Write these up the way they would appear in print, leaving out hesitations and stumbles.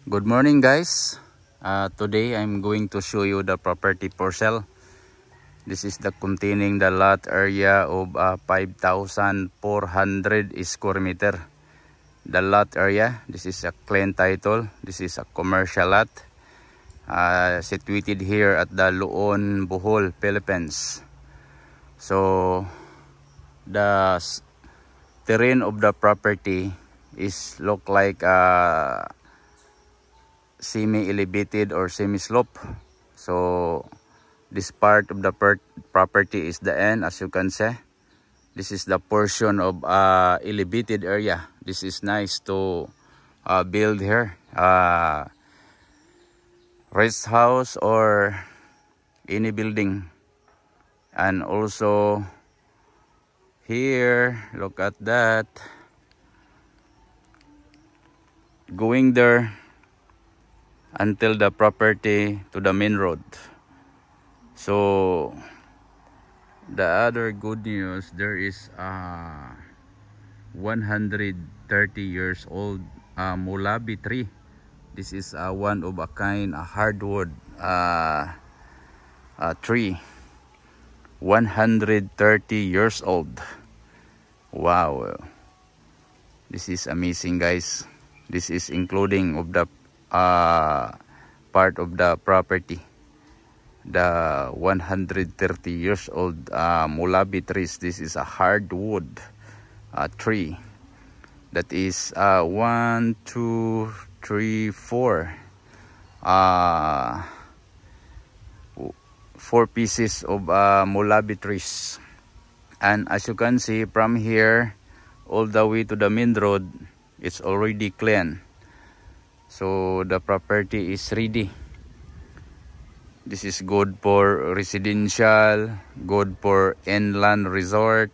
Good morning guys. Today I'm going to show you the property for sale. This is the containing the lot area of 5,400 square meter. The lot area, this is a clean title. This is a commercial lot situated here at the Loon, Bohol, Philippines. So the terrain of the property is look like semi-elevated or semi-slope. So this part of the property is the end, as you can see. This is the portion of elevated area. This is nice to build here rest house or any building. And also here, look at that, going there until the property to the main road. So the other good news, there is 130 years old Mulabi tree. This is one of a kind, a hardwood tree. 130 years old. Wow, this is amazing guys. This is including of the part of the property, the 130 years old Mulabi trees. This is a hardwood tree that is 1, 2, 3, 4 4 pieces of Mulabi trees. And as you can see from here all the way to the main road, it's already clean. So the property is ready. This is good for residential, good for inland resort,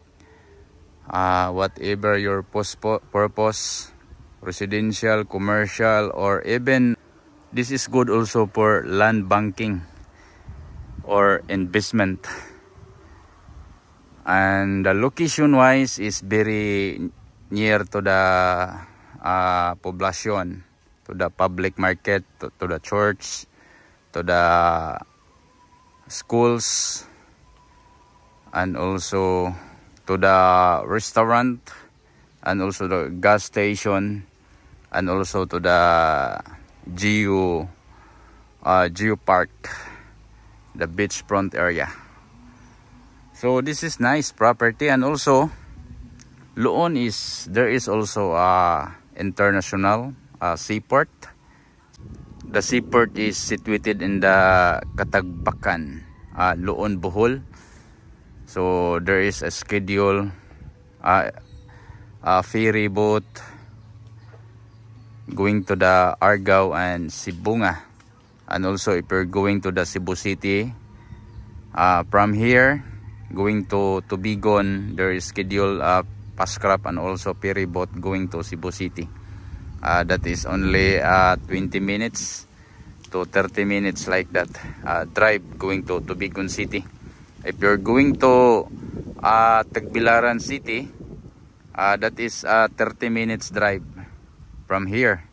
whatever your purpose, residential, commercial, or even this is good also for land banking or investment. And the location wise is very near to the population, to the public market, to the church, to the schools, and also to the restaurant, and also the gas station, and also to the geo park, the beachfront area. So this is nice property. And also Loon is, there is also international seaport. The seaport is situated in the Katagbakan, Loon, Bohol. So there is a schedule ferry boat going to the Argao and Sibunga. And also if you're going to the Cebu City, from here going to Tubigon, there is scheduled Pascrap and also ferry boat going to Cebu City. That is only 20 minutes to 30 minutes like that drive going to Tubigon City. If you're going to Tagbilaran City, that is 30 minutes drive from here.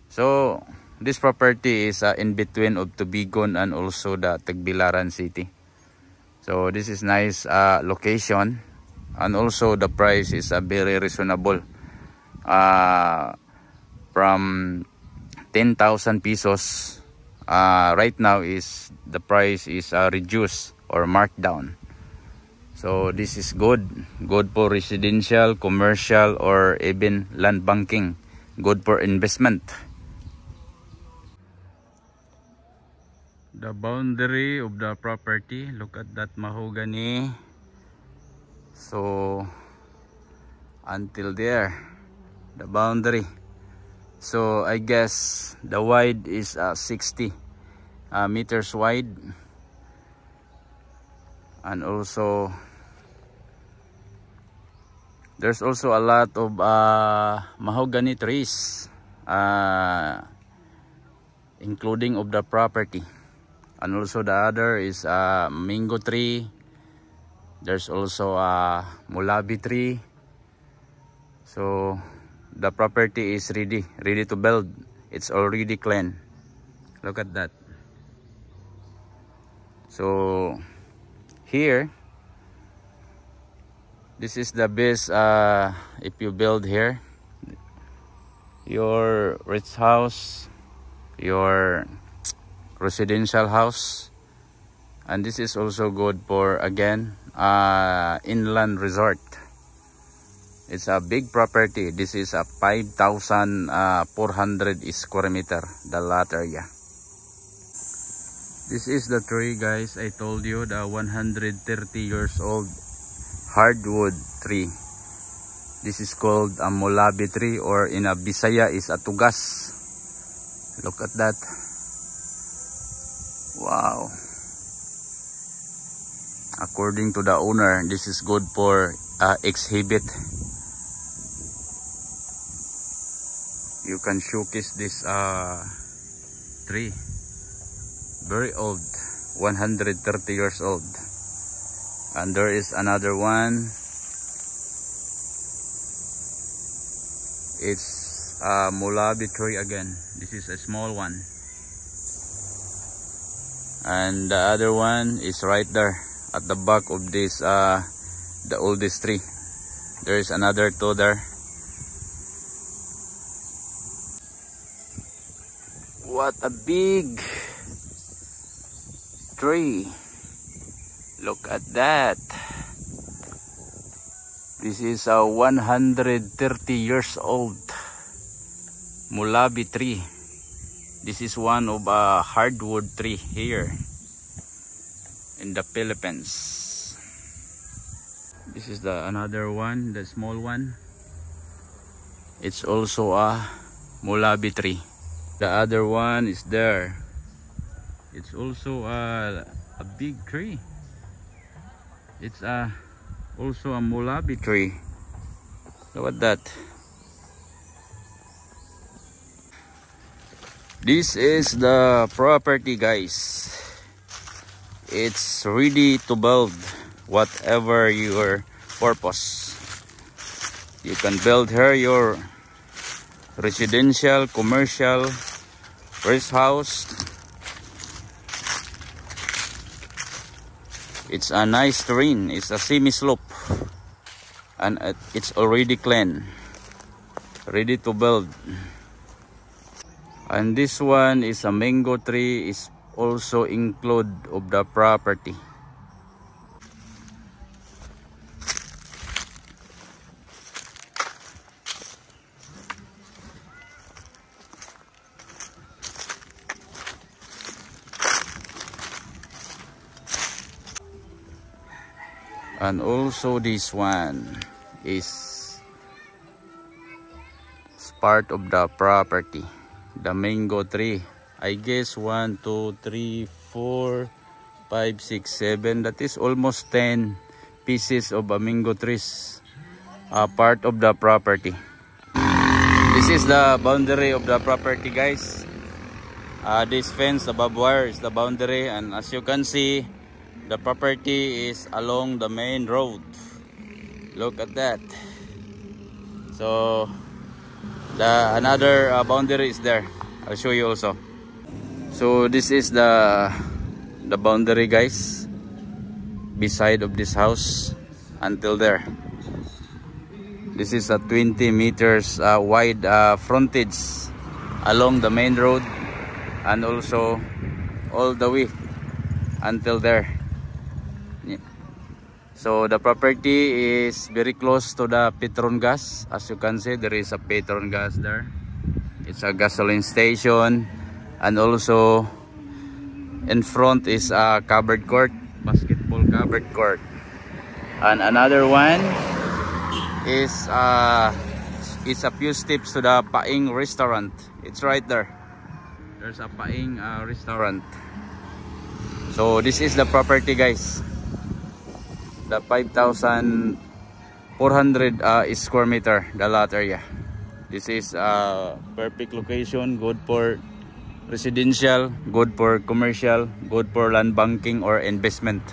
So this property is in between of Tubigon and also the Tagbilaran City. So this is nice location, and also the price is very reasonable. From 10,000 pesos right now is the price is reduced or marked down. So this is good for residential, commercial, or even land banking, good for investment. The boundary of the property, look at that mahogany. So until there, the boundary. So I guess the wide is 60 meters wide. And also there's also a lot of mahogany trees including of the property. And also the other is mango tree. There's also a Mulabi tree. So the property is ready to build. It's already clean. Look at that. So here, this is the best if you build here your rich house, your residential house. And this is also good for, again, inland resort. It's a big property. This is a 5,400 square meter, the lot area. This is the tree, guys. I told you, the 130 years old hardwood tree. This is called a molabi tree, or in a Bisaya is a tugas. Look at that. Wow. According to the owner, this is good for exhibit. You can showcase this tree. Very old, 130 years old. And there is another one. It's a molabi tree again. This is a small one. And the other one is right there at the back of this, the oldest tree. There is another two there. What a big tree. Look at that. This is a 130 years old molabi tree. This is one of a hardwood tree here in the Philippines. This is the another one, the small one. It's also a molabi tree. The other one is there. It's also a big tree. It's also a molabi tree. Look at that. This is the property, guys. It's ready to build whatever your purpose. You can build here your residential, commercial, rest house. It's a nice terrain. It's a semi-slope, and it's already clean, ready to build. And this one is a mango tree, is also include of the property. And also this one is part of the property, the mango tree. I guess 1, 2, 3, 4, 5, 6, 7. That is almost 10 pieces of a mango trees, part of the property. This is the boundary of the property, guys. This fence, the barbed wire, is the boundary, and as you can see, the property is along the main road. Look at that. So the another boundary is there. I'll show you also. So this is the boundary, guys, beside of this house until there. This is a 20 meters wide frontage along the main road, and also all the way until there. So the property is very close to the Petronas. As you can see, there is a Petronas there. It's a gasoline station, and also in front is a covered court, basketball covered court. And another one is it's a few steps to the Paing restaurant. It's right there. There's a Paing restaurant. So this is the property, guys. The 5,400 square meter, the lot area. This is a perfect location, good for residential, good for commercial, good for land banking or investment.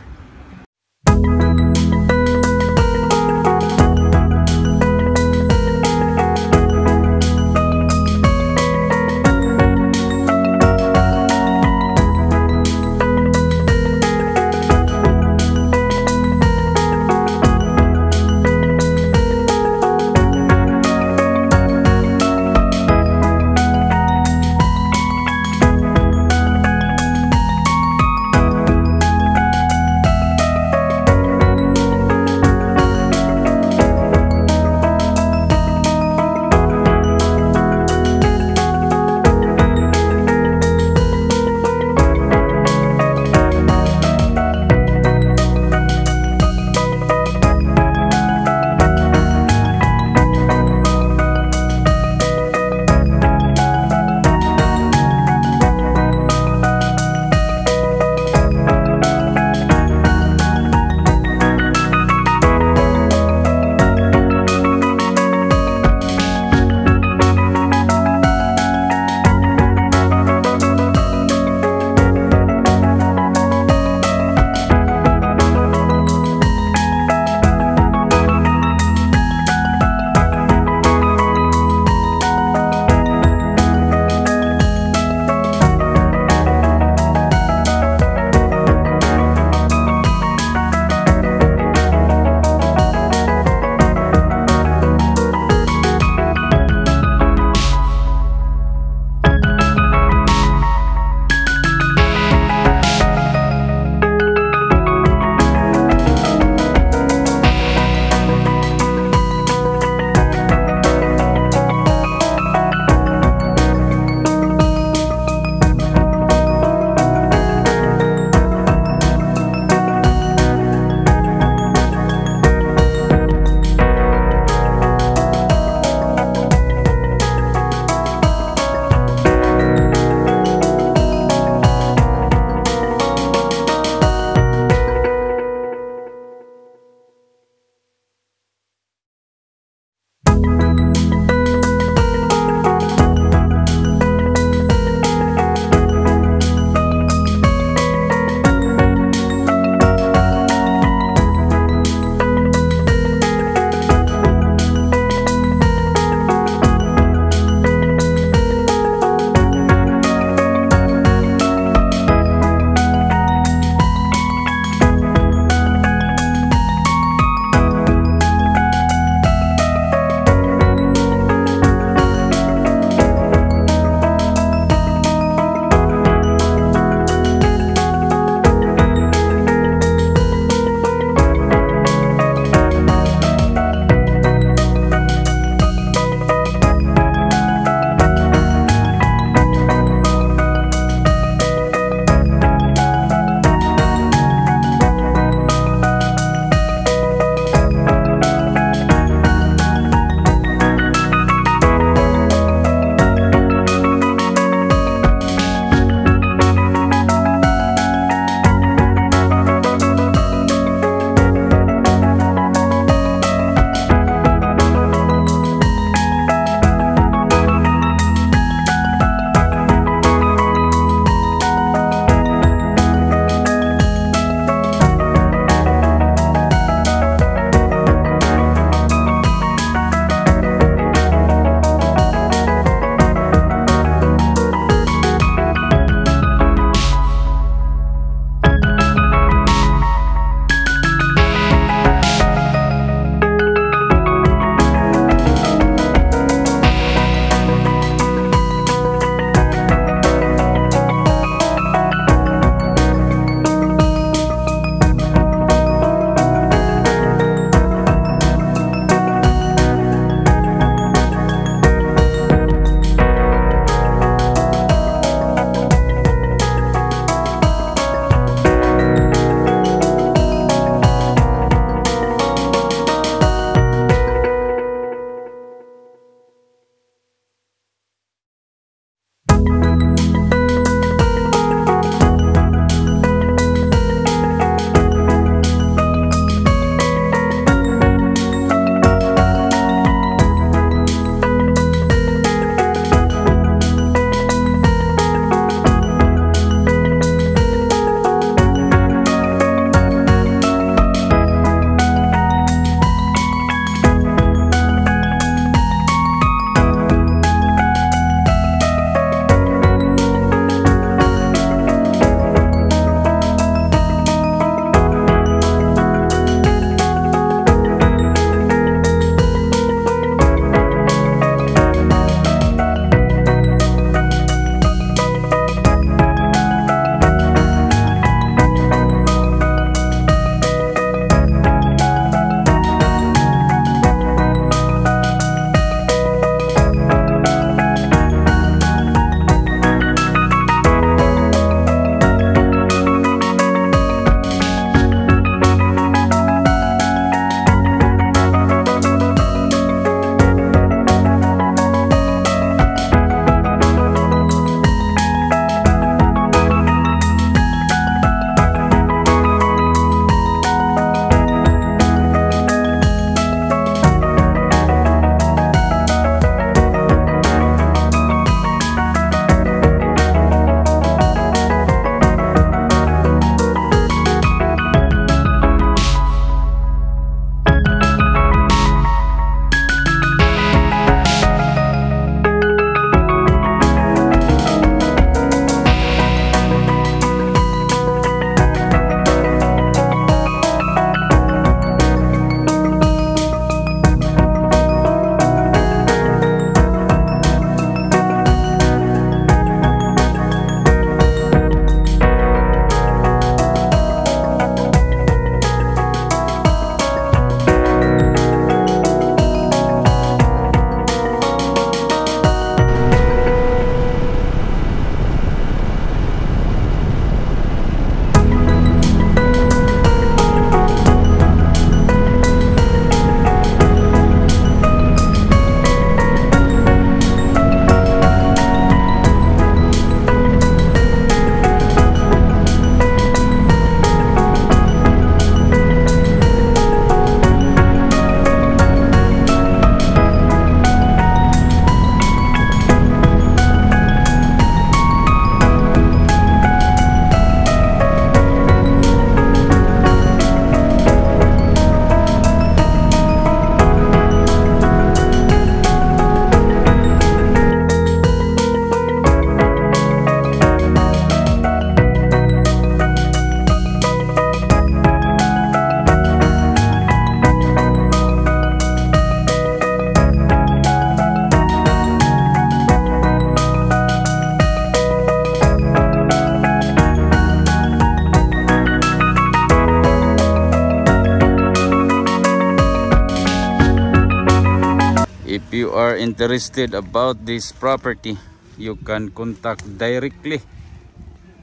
you are interested about this property, you can contact directly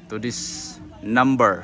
to this number.